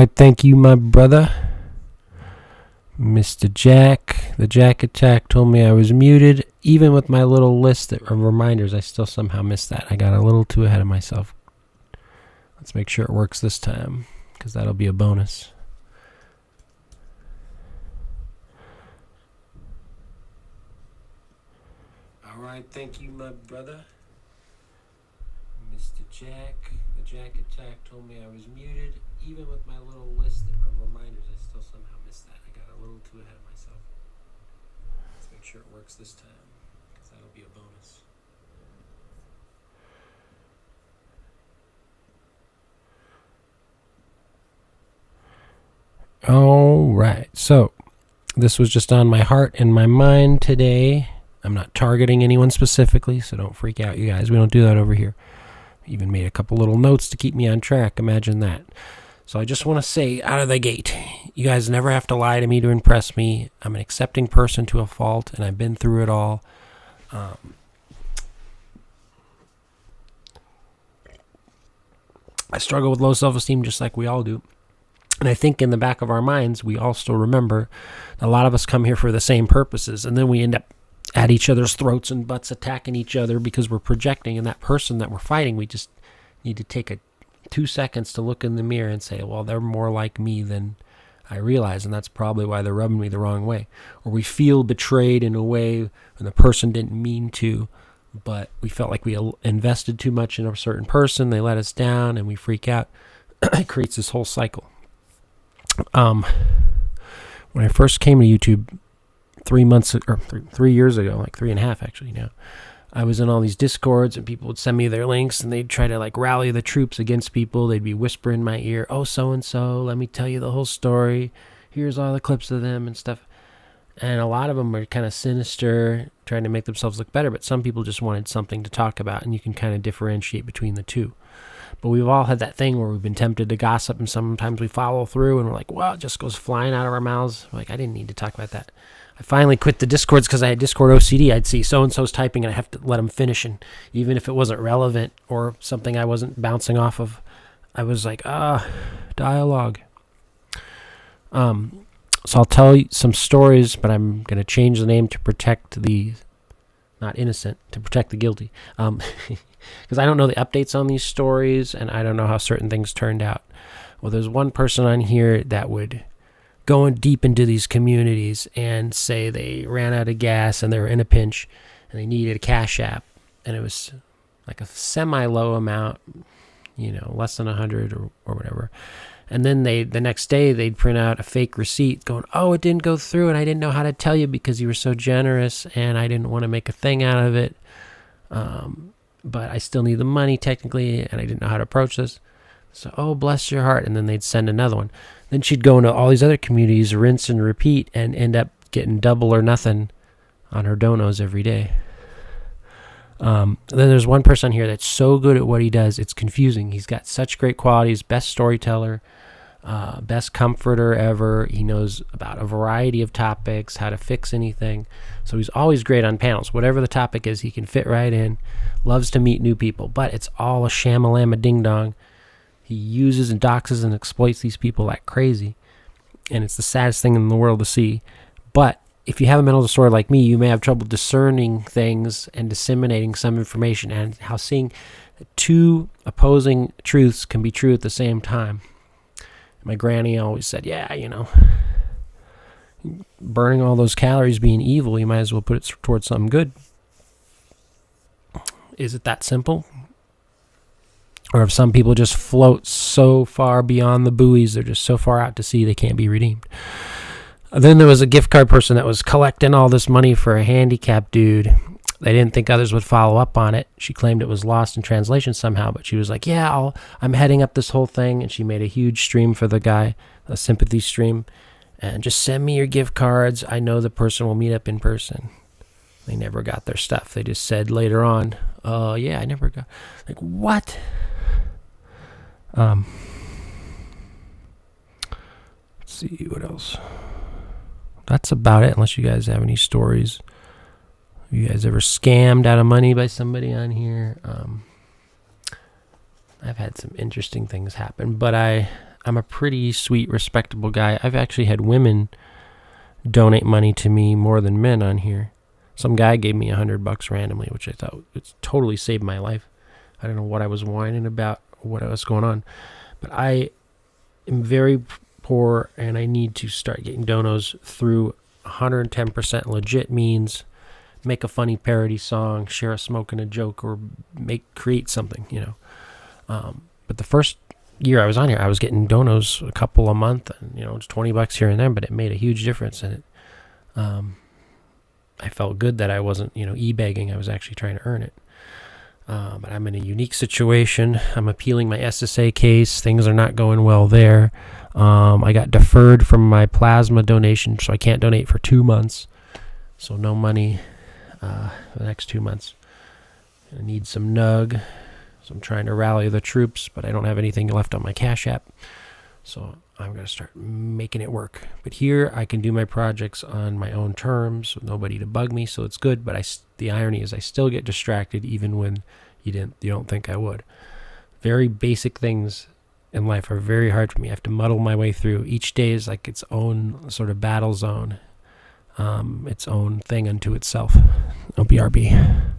right, thank you, my brother. Mr. Jack. The Jack Attack told me I was muted. Even with my little list of reminders, I still somehow missed that. I got a little too ahead of myself. Let's make sure it works this time, because that'll be a bonus. All right, thank you, my brother. Mr. Jack. The Jack Attack told me I was muted. Even with my little list of reminders, I still somehow missed that. I got a little too ahead of myself. Let's make sure it works this time, because that'll be a bonus. All right, so this was just on my heart and my mind today. I'm not targeting anyone specifically, so don't freak out, you guys. We don't do that over here. Even made a couple little notes to keep me on track. Imagine that. So I just want to say out of the gate, you guys never have to lie to me to impress me. I'm an accepting person to a fault, and I've been through it all. I struggle with low self-esteem just like we all do. And I think in the back of our minds, we all still remember a lot of us come here for the same purposes, and then we end up at each other's throats and butts attacking each other because we're projecting, and that person that we're fighting, we just need to take 2 seconds to look in the mirror and say, well, they're more like me than I realize, and that's probably why they're rubbing me the wrong way. Or we feel betrayed in a way when the person didn't mean to, but we felt like we invested too much in a certain person, they let us down, and we freak out. It creates this whole cycle. When I first came to YouTube 3 years ago, like 3.5 actually now, I was in all these Discords, and people would send me their links, and they'd try to like rally the troops against people. They'd be whispering in my ear, oh, so-and-so, let me tell you the whole story. Here's all the clips of them and stuff. And a lot of them were kind of sinister, trying to make themselves look better, but some people just wanted something to talk about, and you can kind of differentiate between the two. But we've all had that thing where we've been tempted to gossip, and sometimes we follow through, and we're like, well, it just goes flying out of our mouths. We're like, I didn't need to talk about that. I finally quit the Discords because I had Discord OCD. I'd see so-and-so's typing, and I have to let them finish. And even if it wasn't relevant or something I wasn't bouncing off of, I was like, dialogue. So I'll tell you some stories, but I'm going to change the name to protect the not innocent, to protect the guilty. Because I don't know the updates on these stories, and I don't know how certain things turned out. Well, there's one person on here that would going deep into these communities and say they ran out of gas and they were in a pinch and they needed a Cash App, and it was like a semi-low amount, less than 100 or whatever. And then the next day they'd print out a fake receipt going, oh, it didn't go through, and I didn't know how to tell you because you were so generous, and I didn't want to make a thing out of it. But I still need the money technically, and I didn't know how to approach this. So, oh, bless your heart. And then they'd send another one. Then she'd go into all these other communities, rinse and repeat, and end up getting double or nothing on her donos every day. Then there's one person here that's so good at what he does, it's confusing. He's got such great qualities, best storyteller, best comforter ever. He knows about a variety of topics, how to fix anything. So he's always great on panels. Whatever the topic is, he can fit right in. Loves to meet new people, but it's all a shamalama ding-dong. He uses and doxes and exploits these people like crazy, and it's the saddest thing in the world to see. But if you have a mental disorder like me, you may have trouble discerning things and disseminating some information, and how seeing two opposing truths can be true at the same time. My granny always said, burning all those calories being evil, you might as well put it towards something good. Is it that simple? Or if some people just float so far beyond the buoys, they're just so far out to sea they can't be redeemed. Then there was a gift card person that was collecting all this money for a handicapped dude. They didn't think others would follow up on it. She claimed it was lost in translation somehow, but she was like, I'm heading up this whole thing. And she made a huge stream for the guy, a sympathy stream. And just send me your gift cards. I know the person will meet up in person. They never got their stuff. They just said later on, I never got. Like, what? Let's see what else. That's about it, unless you guys have any stories. Have you guys ever scammed out of money by somebody on here? I've had some interesting things happen, but I I'm a pretty sweet, respectable guy. I've actually had women donate money to me more than men on here. Some guy gave me $100 randomly, which I thought it's totally saved my life. I don't know what I was whining about, what was going on, but I am very poor, and I need to start getting donos through 110% legit means. Make a funny parody song, share a smoke and a joke, or create something, But the first year I was on here, I was getting donos a couple a month, and it's $20 here and there, but it made a huge difference, and I felt good that I wasn't e-begging. I was actually trying to earn it. But I'm in a unique situation. I'm appealing my SSA case. Things are not going well there. I got deferred from my plasma donation, so I can't donate for 2 months. So no money for the next 2 months. I need some nug. So I'm trying to rally the troops, but I don't have anything left on my Cash App. So I'm going to start making it work. But here I can do my projects on my own terms with nobody to bug me, so it's good. But the irony is I still get distracted even when you don't think I would. Very basic things in life are very hard for me. I have to muddle my way through. Each day is like its own sort of battle zone, its own thing unto itself. OBRB.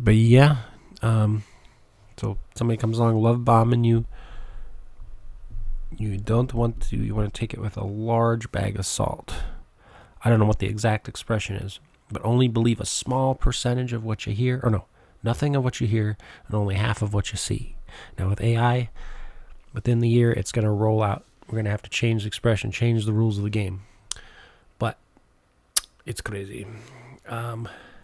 But yeah, so somebody comes along, love bombing you. You want to take it with a large bag of salt. I don't know what the exact expression is, but only believe a small percentage of what you hear, or no, nothing of what you hear, and only half of what you see. Now with AI, within the year, it's going to roll out. We're going to have to change the expression, change the rules of the game. But it's crazy.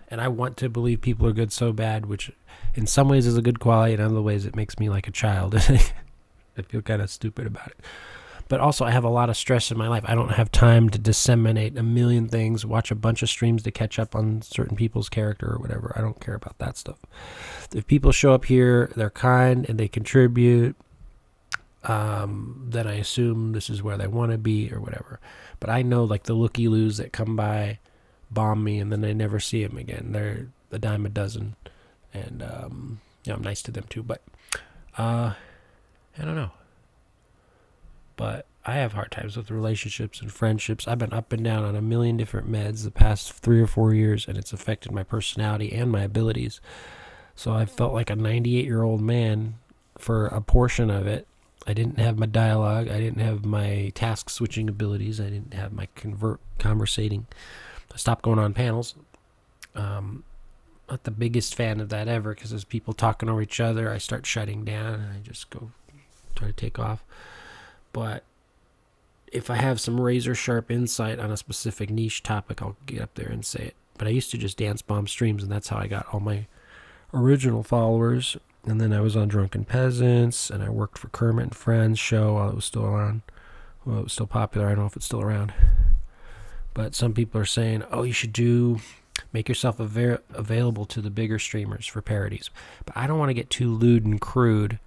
And I want to believe people are good so bad, which in some ways is a good quality, in other ways it makes me like a child. I feel kind of stupid about it. But also I have a lot of stress in my life. I don't have time to disseminate a million things, watch a bunch of streams to catch up on certain people's character or whatever. I don't care about that stuff. If people show up here, they're kind, and they contribute, then I assume this is where they want to be or whatever. But I know like the looky-loos that come by, bomb me, and then I never see them again. They're a dime a dozen, and I'm nice to them too. But I don't know. But I have hard times with relationships and friendships. I've been up and down on a million different meds the past 3 or 4 years, and it's affected my personality and my abilities. So I felt like a 98-year-old man for a portion of it. I didn't have my dialogue. I didn't have my task switching abilities. I didn't have my conversating. I stopped going on panels. Not the biggest fan of that ever, because as people talking over each other, I start shutting down and I just go try to take off. But if I have some razor sharp insight on a specific niche topic, I'll get up there and say it. But I used to just dance bomb streams, and that's how I got all my original followers. And then I was on Drunken Peasants, and I worked for Kermit and Friends show while it was still around. Well, it was still popular. I don't know if it's still around. But some people are saying, oh, you should make yourself available to the bigger streamers for parodies. But I don't want to get too lewd and crude,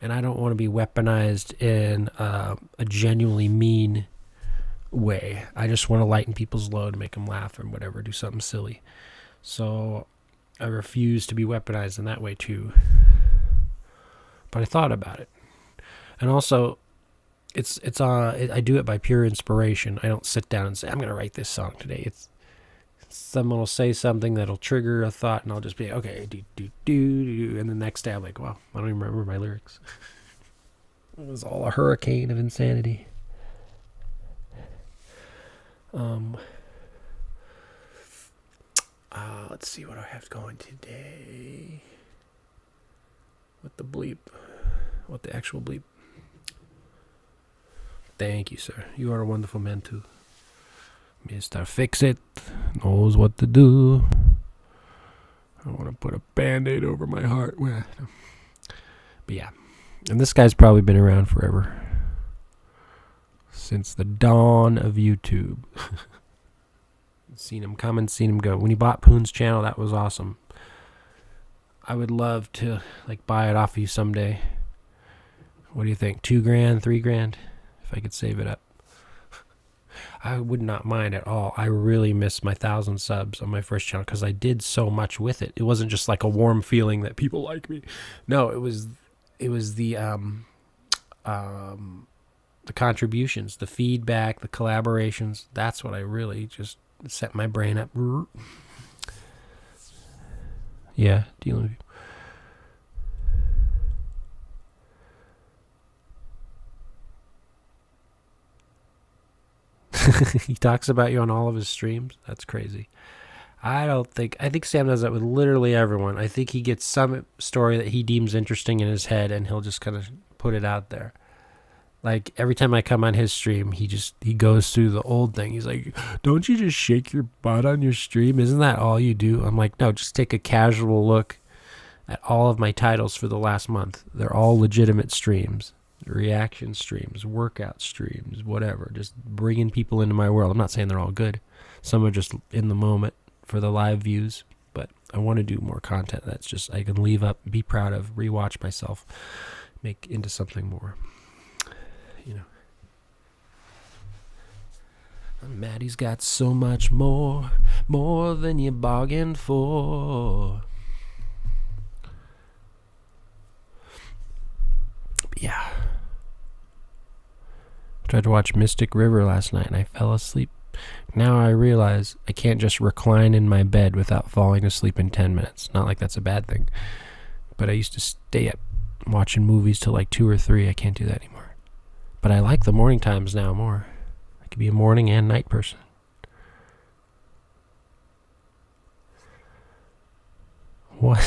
and I don't want to be weaponized in a genuinely mean way. I just want to lighten people's load, make them laugh or whatever, do something silly. So I refuse to be weaponized in that way too. But I thought about it. And also, I do it by pure inspiration. I don't sit down and say, I'm going to write this song today. It's someone will say something that'll trigger a thought, and I'll just be like, okay, do. And the next day I'm like, well, I don't even remember my lyrics. It was all a hurricane of insanity. Let's see what I have going today. What the actual bleep. Thank you, sir. You are a wonderful man too. Mr. Fix-It knows what to do. I want to put a Band-Aid over my heart. But yeah. And this guy's probably been around forever. Since the dawn of YouTube. Seen him come and seen him go. When he bought Poon's channel, that was awesome. I would love to buy it off of you someday. What do you think? $2,000, $3,000? If I could save it up. I would not mind at all. I really miss my 1,000 subs on my first channel because I did so much with it. It wasn't just like a warm feeling that people like me. No, it was the contributions, the feedback, the collaborations. That's what I really just set my brain up. Yeah, dealing with you. He talks about you on all of his streams. That's crazy. I think Sam does that with literally everyone. I think he gets some story that he deems interesting in his head, and he'll just kind of put it out there. Like, every time I come on his stream, he goes through the old thing. He's like, don't you just shake your butt on your stream? Isn't that all you do? I'm like, no, just take a casual look at all of my titles for the last month. They're all legitimate streams. Reaction streams, workout streams, whatever. Just bringing people into my world. I'm not saying they're all good. Some are just in the moment for the live views. But I want to do more content that's just I can leave up, be proud of, rewatch myself, make into something more. You know. Maddie's got so much more than you bargained for. Yeah. Tried to watch Mystic River last night and I fell asleep. Now I realize I can't just recline in my bed without falling asleep in 10 minutes. Not like that's a bad thing. But I used to stay up watching movies till 2 or 3. I can't do that anymore. But I like the morning times now more. I could be a morning and night person. What?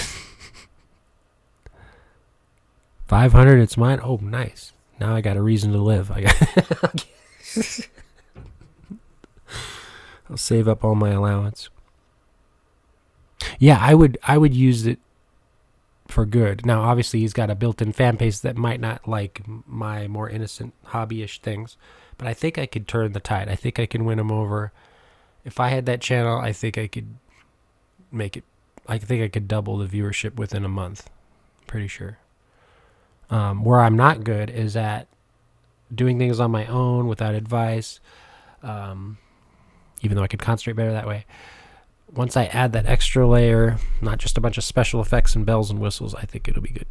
500, it's mine? Oh, nice. Now I got a reason to live. I'll save up all my allowance. Yeah, I would use it for good. Now, obviously, he's got a built-in fan base that might not like my more innocent hobby-ish things, but I think I could turn the tide. I think I can win him over. If I had that channel, I think I could make it. I think I could double the viewership within a month. Pretty sure. Where I'm not good is at doing things on my own without advice, even though I could concentrate better that way. Once I add that extra layer, not just a bunch of special effects and bells and whistles, I think it'll be good.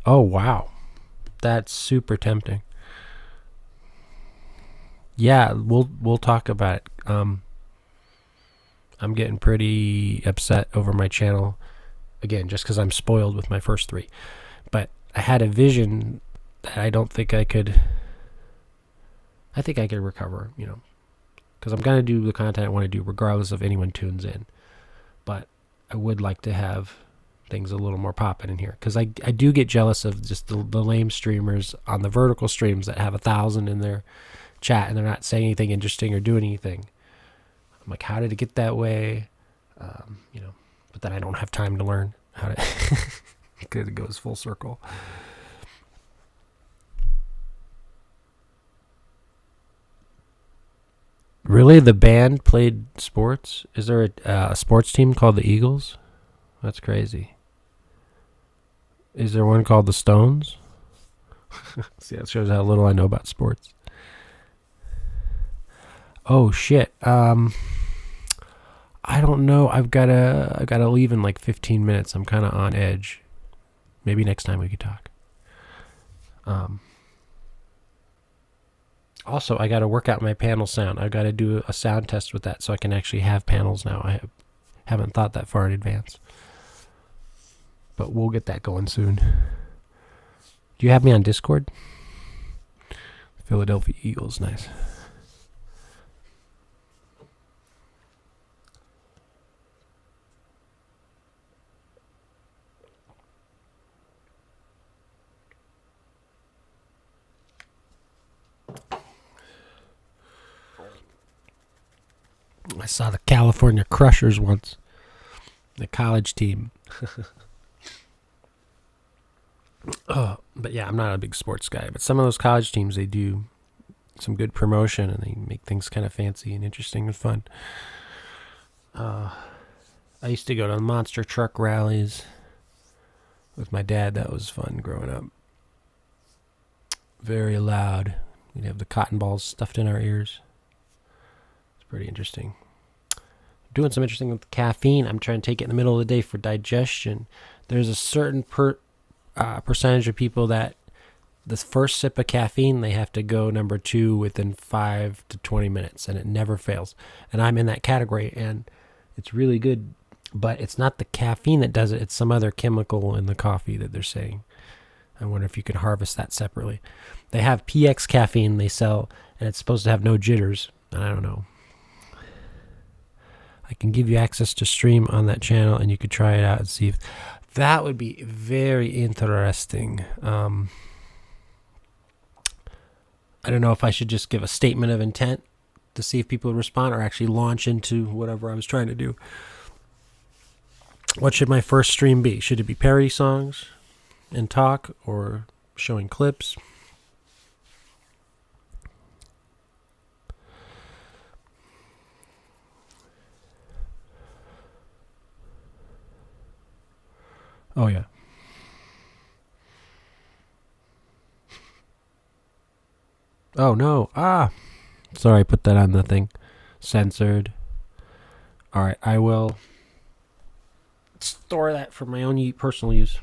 Oh, wow. That's super tempting. Yeah, we'll talk about it. I'm getting pretty upset over my channel. Again, just because I'm spoiled with my first 3. But I had a vision that I don't think I could... I think I could recover, because I'm going to do the content I want to do regardless if anyone tunes in. But I would like to have things a little more popping in here. Because I do get jealous of just the lame streamers on the vertical streams that have 1,000 in their chat and they're not saying anything interesting or doing anything. I'm like, how did it get that way? But then I don't have time to learn how to... Because it goes full circle. Really? The band played sports? Is there a sports team called the Eagles? That's crazy. Is there one called the Stones? See, that shows how little I know about sports. Oh, shit. I don't know. I've gotta leave in like 15 minutes. I'm kind of on edge. Maybe next time we could talk. Um, Also, I got to work out my panel sound. I got to do a sound test with that so I can actually have panels now. Haven't thought that far in advance, but we'll get that going soon. Do you have me on Discord? Philadelphia Eagles, nice. I saw the California Crushers once, the college team. But yeah, I'm not a big sports guy. But some of those college teams, they do some good promotion and they make things kind of fancy and interesting and fun. I used to go to monster truck rallies with my dad. That was fun growing up. Very loud. We'd have the cotton balls stuffed in our ears. It's pretty interesting. Doing some interesting with caffeine. I'm trying to take it in the middle of the day for digestion. There's a certain percentage of people that the first sip of caffeine, they have to go number 2 within 5 to 20 minutes, and it never fails. And I'm in that category, and it's really good. But it's not the caffeine that does it. It's some other chemical in the coffee that they're saying. I wonder if you can harvest that separately. They have PX caffeine they sell, and it's supposed to have no jitters. And I don't know. I can give you access to stream on that channel, and you could try it out and see if that would be very interesting. I don't know if I should just give a statement of intent to see if people respond or actually launch into whatever I was trying to do. What should my first stream be? Should it be parody songs and talk or showing clips? Oh, yeah. Oh, no. Sorry, I put that on the thing. Censored. All right, I will store that for my own personal use.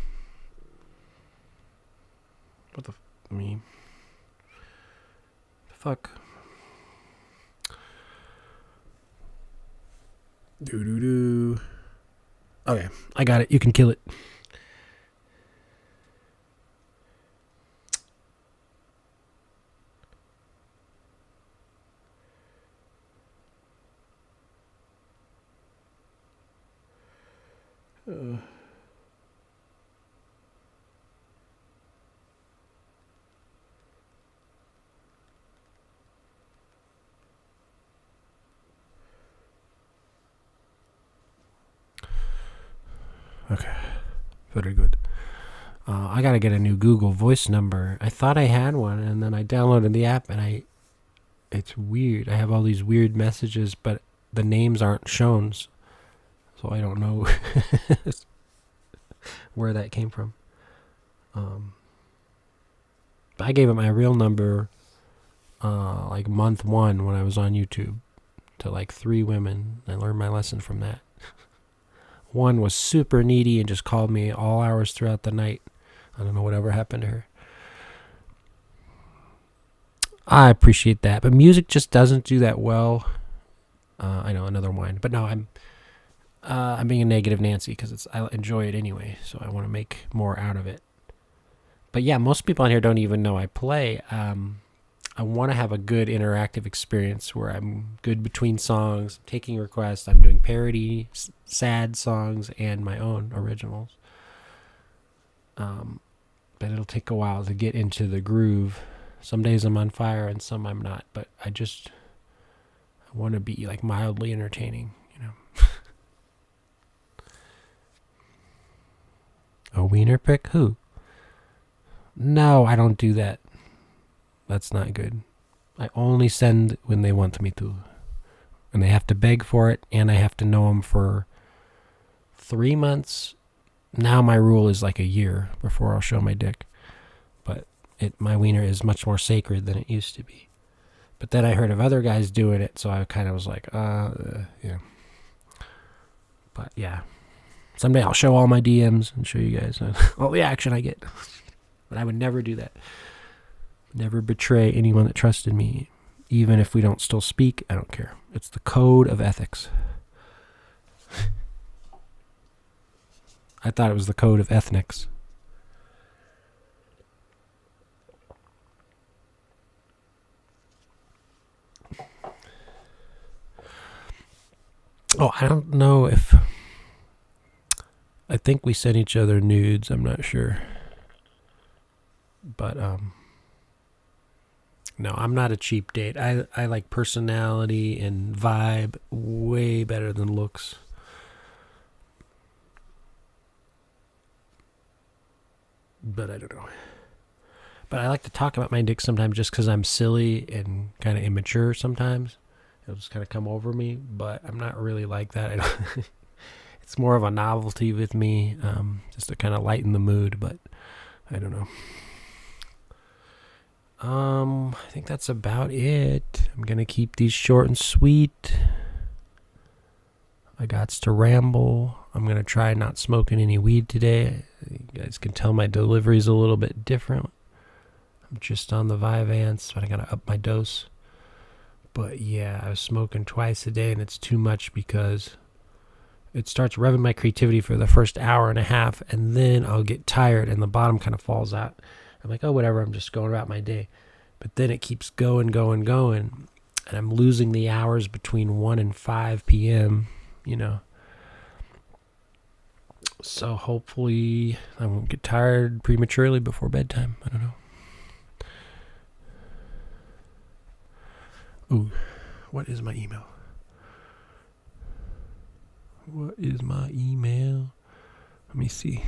What the fuck? Doo-doo-doo. Okay, I got it. You can kill it. Okay, very good. I gotta get a new Google Voice number. I thought I had one, and then I downloaded the app, and it's weird. I have all these weird messages, but the names aren't shown, so I don't know where that came from. But I gave it my real number, like month 1 when I was on YouTube, to like 3 women. I learned my lesson from that. One was super needy and just called me all hours throughout the night. I don't know whatever happened to her. I appreciate that, but music just doesn't do that well. I know, another whine, but no, I'm being a negative Nancy because I enjoy it anyway, so I want to make more out of it. But yeah, most people on here don't even know I play. I want to have a good interactive experience where I'm good between songs, taking requests. I'm doing parody, sad songs, and my own originals. But it'll take a while to get into the groove. Some days I'm on fire and some I'm not. But I want to be like mildly entertaining, you know. A wiener pic? Who? No, I don't do that. That's not good. I only send when they want me to. And they have to beg for it, and I have to know them for 3 months. Now my rule is like a year before I'll show my dick. But my wiener is much more sacred than it used to be. But then I heard of other guys doing it, so I kind of was like, yeah. But yeah, someday I'll show all my DMs and show you guys all the action I get. But I would never do that. Never betray anyone that trusted me. Even if we don't still speak, I don't care. It's the code of ethics. I thought it was the code of ethnics. Oh, I don't know if... I think we sent each other nudes. I'm not sure. But, no, I'm not a cheap date. I like personality and vibe way better than looks. But I don't know. But I like to talk about my dick sometimes just because I'm silly and kind of immature sometimes. It'll just kind of come over me. But I'm not really like that. It's more of a novelty with me, just to kind of lighten the mood. But I don't know. I think that's about it. I'm going to keep these short and sweet. I gots to ramble. I'm going to try not smoking any weed today. You guys can tell my delivery's a little bit different. I'm just on the Vyvanse, but I got to up my dose. But yeah, I was smoking twice a day, and it's too much because it starts revving my creativity for the first hour and a half, and then I'll get tired, and the bottom kind of falls out. I'm like, oh, whatever, I'm just going about my day. But then it keeps going, and I'm losing the hours between 1 and 5 p.m., you know. So hopefully I won't get tired prematurely before bedtime. I don't know. Ooh, what is my email? What is my email? Let me see.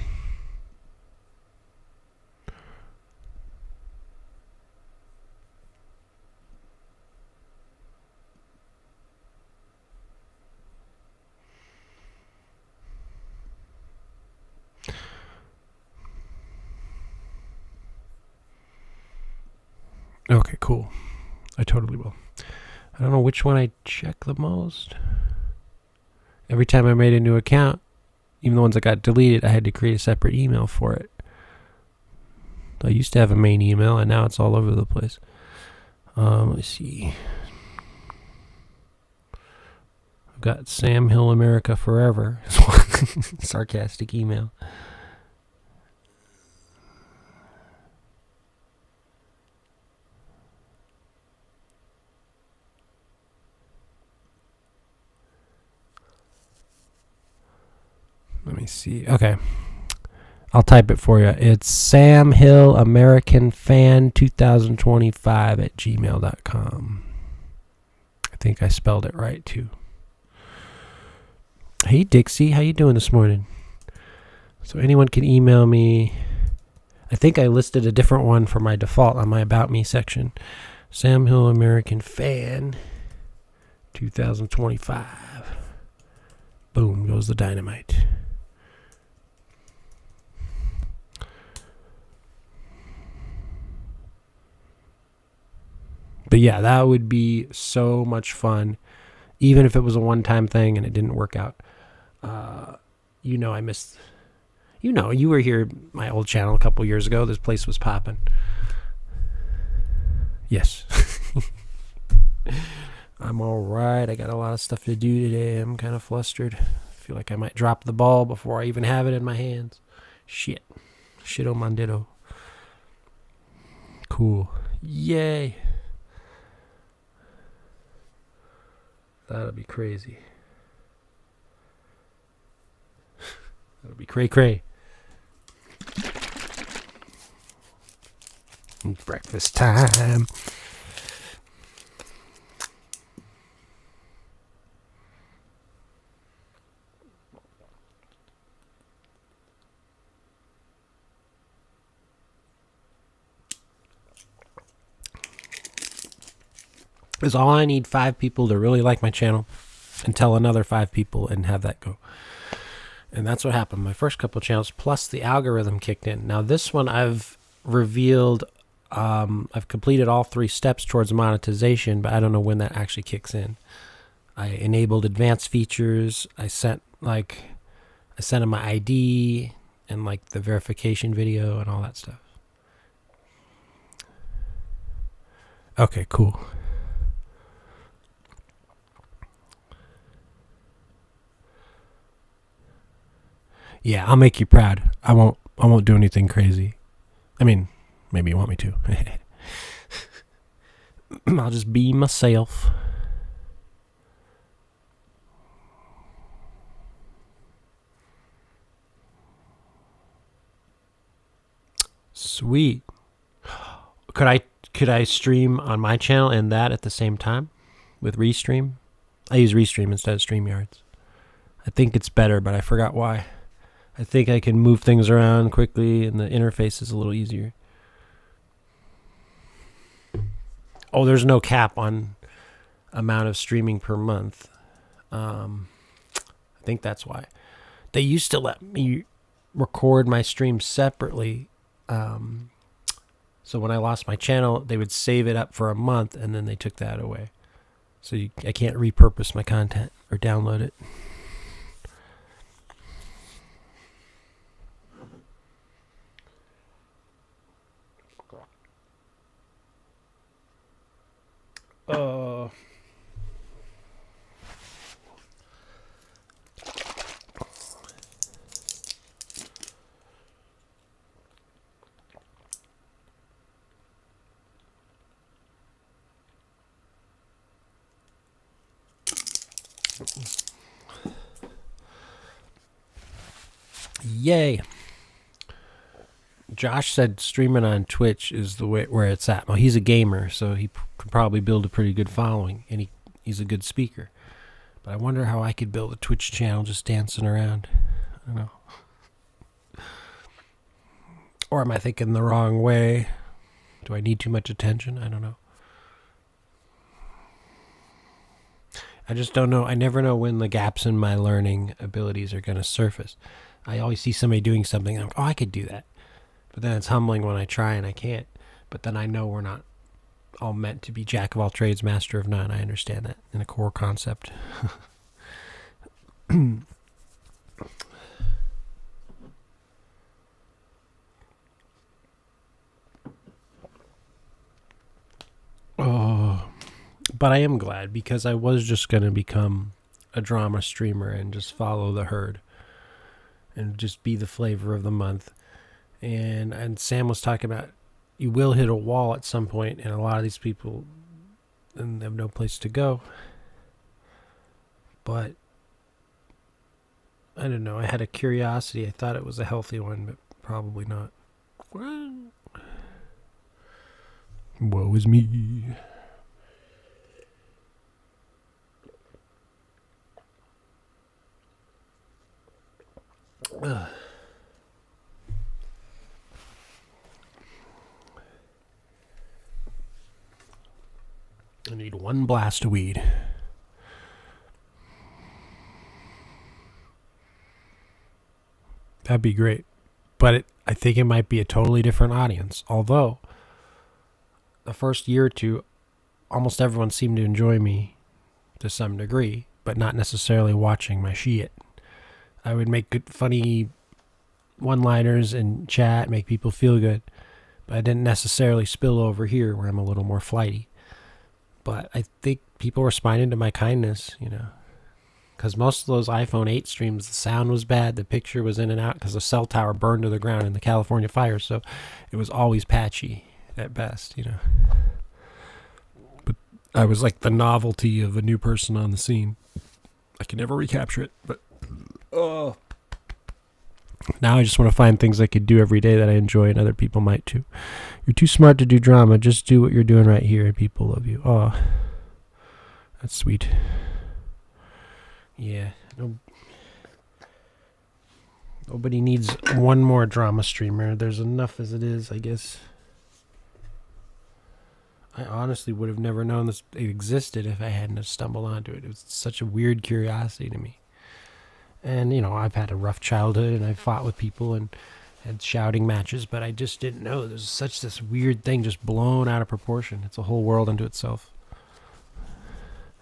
Okay, cool. I totally will. I don't know which one I check the most. Every time I made a new account, even the ones that got deleted, I had to create a separate email for it. I used to have a main email, and now it's all over the place. Let's see. I've got Sam Hill America Forever. Sarcastic email. Let me see. Okay. I'll type it for you. It's Sam Hill American Fan 2025 at gmail.com. I think I spelled it right too. Hey Dixie, how you doing this morning? So anyone can email me. I think I listed a different one for my default on my About Me section. Sam Hill American Fan 2025. Boom goes the dynamite. But yeah, that would be so much fun, even if it was a one-time thing and it didn't work out. I missed. You were here at my old channel a couple years ago. This place was popping. Yes. I'm all right. I got a lot of stuff to do today. I'm kind of flustered. I feel like I might drop the ball before I even have it in my hands. Shit. Shit-o mandito. Cool. Yay. That'll be crazy. That'll be cray-cray. Breakfast time. Is all I need 5 people to really like my channel and tell another 5 people and have that go. And that's what happened. My first couple channels, plus the algorithm kicked in. Now this one I've revealed, I've completed all 3 steps towards monetization, but I don't know when that actually kicks in. I enabled advanced features. I sent Like, I sent him my ID and like the verification video and all that stuff. Okay, cool. Yeah, I'll make you proud. I won't do anything crazy. I mean, maybe you want me to. I'll just be myself. Sweet. Could I stream on my channel and that at the same time with Restream? I use Restream instead of StreamYards. I think it's better, but I forgot why. I think I can move things around quickly and the interface is a little easier. Oh, there's no cap on amount of streaming per month. I think that's why. They used to let me record my streams separately. So when I lost my channel, they would save it up for a month and then they took that away. So I can't repurpose my content or download it. Yay. Josh said streaming on Twitch is the way where it's at. Well, he's a gamer, so he could probably build a pretty good following, and he's a good speaker. But I wonder how I could build a Twitch channel just dancing around. I don't know. Or am I thinking the wrong way? Do I need too much attention? I don't know. I just don't know. I never know when the gaps in my learning abilities are going to surface. I always see somebody doing something and I'm like, oh, I could do that. But then it's humbling when I try and I can't. But then I know we're not all meant to be jack of all trades, master of none. I understand that in a core concept. Oh, but I am glad because I was just going to become a drama streamer and just follow the herd and just be the flavor of the month. And Sam was talking about you will hit a wall at some point, and a lot of these people and have no place to go. But I don't know. I had a curiosity. I thought it was a healthy one, but probably not. Woe is me. Ugh. I need one blast of weed. That'd be great. But I think it might be a totally different audience. Although, the first year or two, almost everyone seemed to enjoy me to some degree, but not necessarily watching my shit. I would make good, funny one-liners in chat, make people feel good. But I didn't necessarily spill over here where I'm a little more flighty. But I think people responded to my kindness, you know. Because most of those iPhone 8 streams, the sound was bad, the picture was in and out because the cell tower burned to the ground in the California fire. So it was always patchy at best, you know. But I was like the novelty of a new person on the scene. I can never recapture it, but now I just want to find things I could do every day that I enjoy and other people might too. You're too smart to do drama. Just do what you're doing right here and people love you. Oh, that's sweet. Yeah. Nobody needs one more drama streamer. There's enough as it is, I guess. I honestly would have never known this existed if I hadn't stumbled onto it. It was such a weird curiosity to me. And, you know, I've had a rough childhood and I fought with people and had shouting matches, but I just didn't know there's such this weird thing just blown out of proportion. It's a whole world unto itself.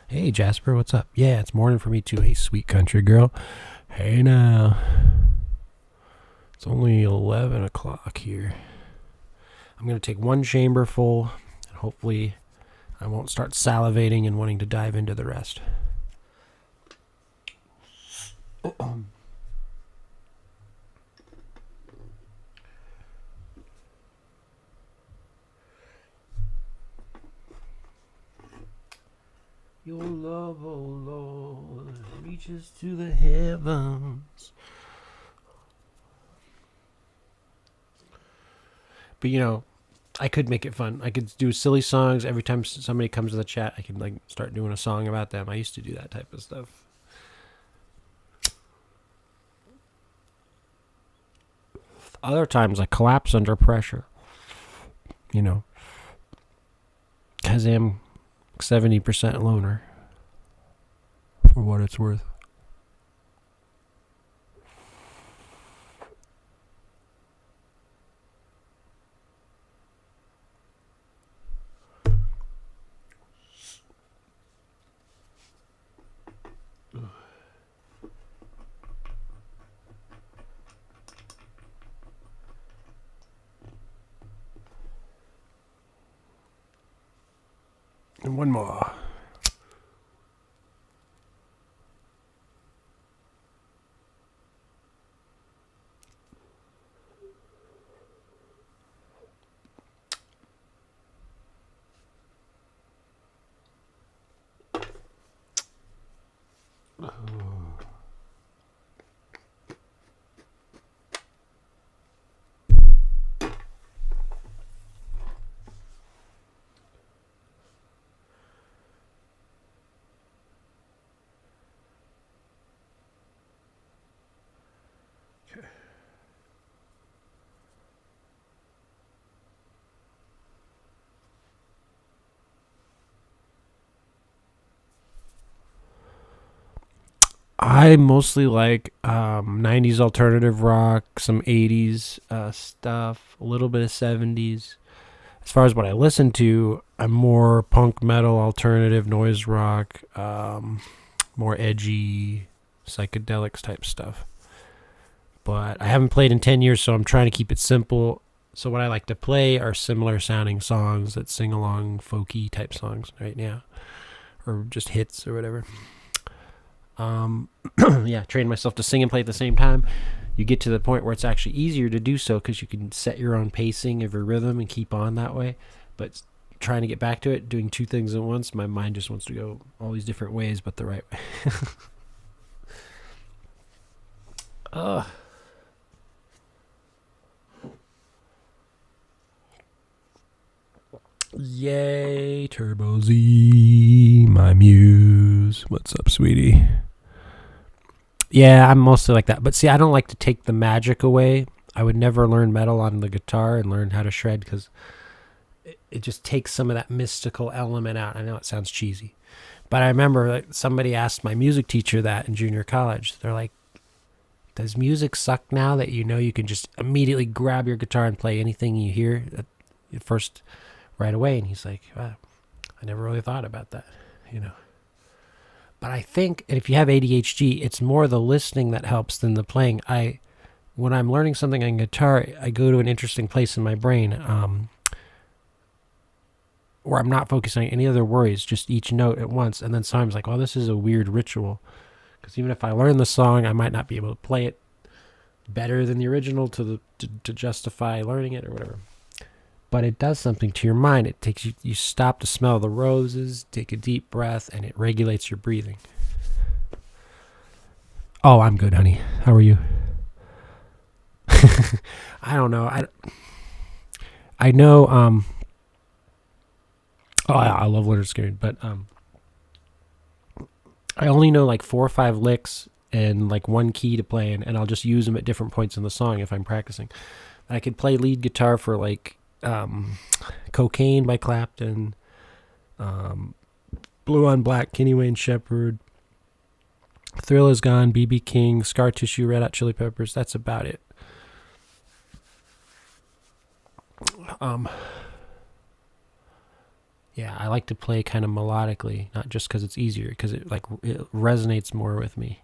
Hey, Jasper, what's up? Yeah, it's morning for me too. Hey, sweet country girl. Hey now. It's only 11 o'clock here. I'm going to take one chamber full, and hopefully I won't start salivating and wanting to dive into the rest. Your love, oh Lord, reaches to the heavens. But I could make it fun. I could do silly songs every time somebody comes to the chat. I could start doing a song about them. I used to do that type of stuff. Other times I collapse under pressure. Because I'm 70% loner, for what it's worth. And one more. I mostly like 90s alternative rock, some 80s stuff, a little bit of 70s. As far as what I listen to, I'm more punk metal, alternative, noise rock, more edgy, psychedelics type stuff. But I haven't played in 10 years, so I'm trying to keep it simple. So what I like to play are similar sounding songs that sing along, folky type songs right now, or just hits or whatever. Train myself to sing and play at the same time. You get to the point where it's actually easier to do so because you can set your own pacing of your rhythm and keep on that way. But trying to get back to it, doing two things at once, my mind just wants to go all these different ways, but the right way. Yay, Turbo Z, my muse. What's up, sweetie? Yeah, I'm mostly like that. But see, I don't like to take the magic away. I would never learn metal on the guitar and learn how to shred because it just takes some of that mystical element out. I know it sounds cheesy. But I remember somebody asked my music teacher that in junior college. They're like, does music suck now that you can just immediately grab your guitar and play anything you hear at first right away? And he's like, wow, I never really thought about that, But I think if you have ADHD, it's more the listening that helps than the playing. When I'm learning something on guitar, I go to an interesting place in my brain where I'm not focusing on any other worries, just each note at once. And then sometimes like, oh, this is a weird ritual. Because even if I learn the song, I might not be able to play it better than the original to justify learning it or whatever. But it does something to your mind. It takes you stop to smell the roses, take a deep breath, and it regulates your breathing. Oh, I'm good, honey. How are you? I don't know. I know. I love Leonard Skinner, but I only know like 4 or 5 licks and like one key to play in, and I'll just use them at different points in the song if I'm practicing. I could play lead guitar for like Cocaine by Clapton, Blue on Black, Kenny Wayne Shepherd, Thrill Is Gone, B.B. King, Scar Tissue, Red Hot Chili Peppers. That's about it. Yeah, I like to play kind of melodically, not just because it's easier, because it resonates more with me.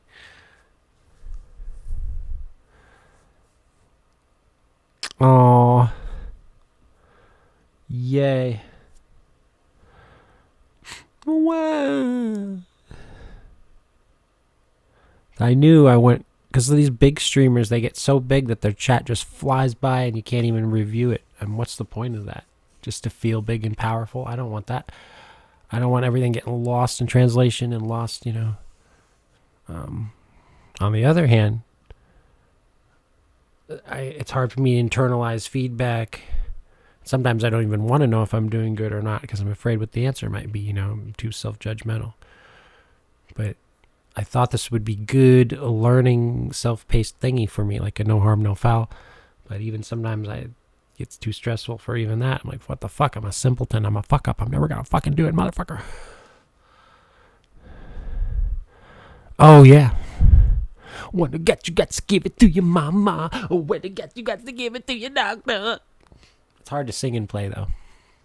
Yay. Wow. I knew I went, because these big streamers, they get so big that their chat just flies by and you can't even review it. And what's the point of that? Just to feel big and powerful? I don't want that. I don't want everything getting lost in translation and lost, On the other hand, it's hard for me to internalize feedback. Sometimes I don't even want to know if I'm doing good or not because I'm afraid what the answer might be, I'm too self-judgmental. But I thought this would be good, a learning, self-paced thingy for me, like a no harm, no foul. But even sometimes it's too stressful for even that. I'm like, what the fuck? I'm a simpleton. I'm a fuck up. I'm never going to fucking do it, motherfucker. Oh, yeah. When to get, you got to give it to your mama. When to get, you got to give it to your doctor. It's hard to sing and play, though.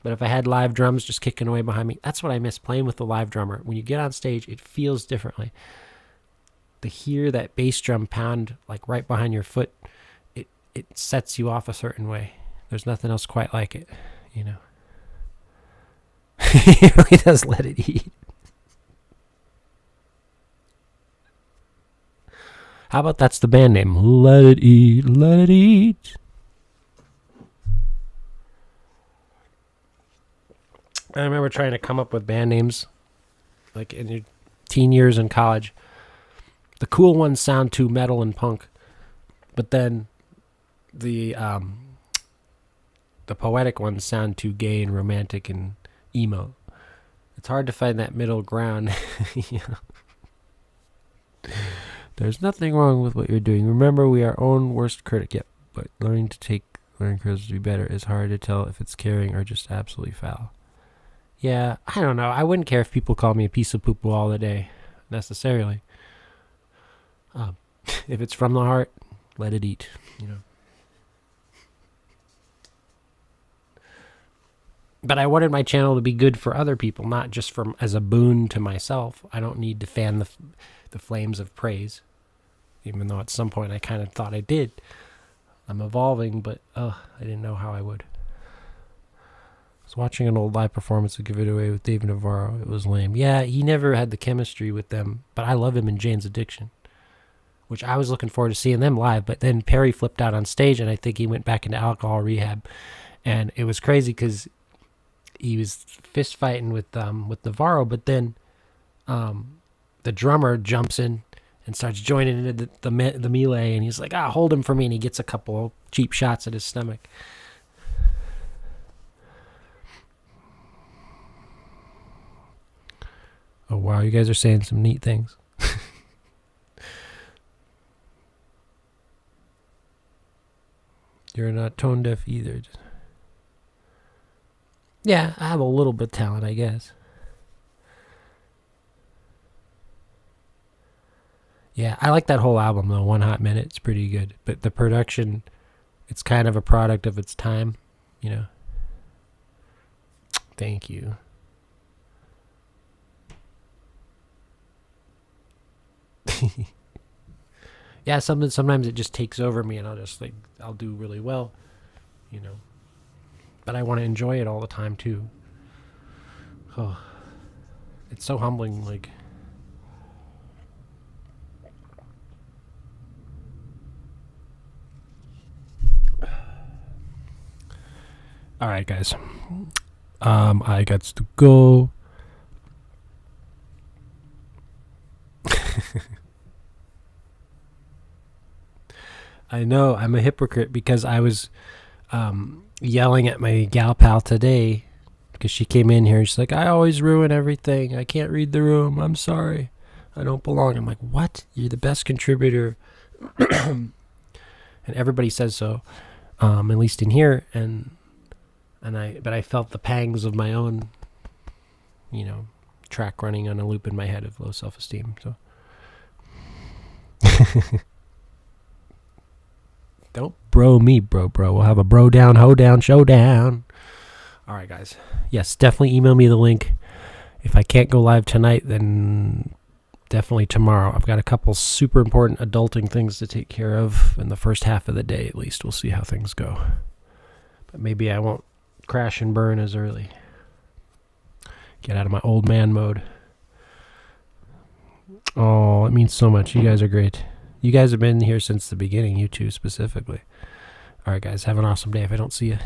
But if I had live drums just kicking away behind me, that's what I miss, playing with the live drummer. When you get on stage, it feels differently. To hear that bass drum pound like right behind your foot, it sets you off a certain way. There's nothing else quite like it, It really does let it eat. How about that's the band name? Let it eat, let it eat. I remember trying to come up with band names, like in your teen years in college. The cool ones sound too metal and punk, but then the poetic ones sound too gay and romantic and emo. It's hard to find that middle ground. There's nothing wrong with what you're doing. Remember, we are our own worst critic. Yep, but learning criticism to be better is hard to tell if it's caring or just absolutely foul. Yeah, I don't know. I wouldn't care if people call me a piece of poo-poo all the day, necessarily. If it's from the heart, let it eat, But I wanted my channel to be good for other people, not just as a boon to myself. I don't need to fan the flames of praise, even though at some point I kind of thought I did. I'm evolving, but I didn't know how I would. I was watching an old live performance of Give It Away with Dave Navarro. It was lame. Yeah, he never had the chemistry with them, but I love him in Jane's Addiction, which I was looking forward to seeing them live. But then Perry flipped out on stage, and I think he went back into alcohol rehab. And it was crazy because he was fist fighting with Navarro, but then the drummer jumps in and starts joining into the melee, and he's like, hold him for me, and he gets a couple cheap shots at his stomach. Oh, wow, you guys are saying some neat things. You're not tone deaf either. Yeah, I have a little bit of talent, I guess. Yeah, I like that whole album, though. One Hot Minute, it's pretty good. But the production, it's kind of a product of its time, Thank you. Yeah, sometimes it just takes over me, and I'll do really well, But I want to enjoy it all the time too. Oh, it's so humbling. Like, all right, guys. I got to go. I know I'm a hypocrite because I was yelling at my gal pal today because she came in here and she's like, I always ruin everything. I can't read the room. I'm sorry. I don't belong. I'm like, what? You're the best contributor. And everybody says so, at least in here. But I felt the pangs of my own, track running on a loop in my head of low self-esteem. So don't bro me, bro. We'll have a bro down, ho down, showdown. All right, guys. Yes, definitely email me the link. If I can't go live tonight, then definitely tomorrow. I've got a couple super important adulting things to take care of in the first half of the day, at least. We'll see how things go. But maybe I won't crash and burn as early. Get out of my old man mode. Oh, it means so much. You guys are great. You guys have been here since the beginning, you two specifically. All right, guys, have an awesome day if I don't see you.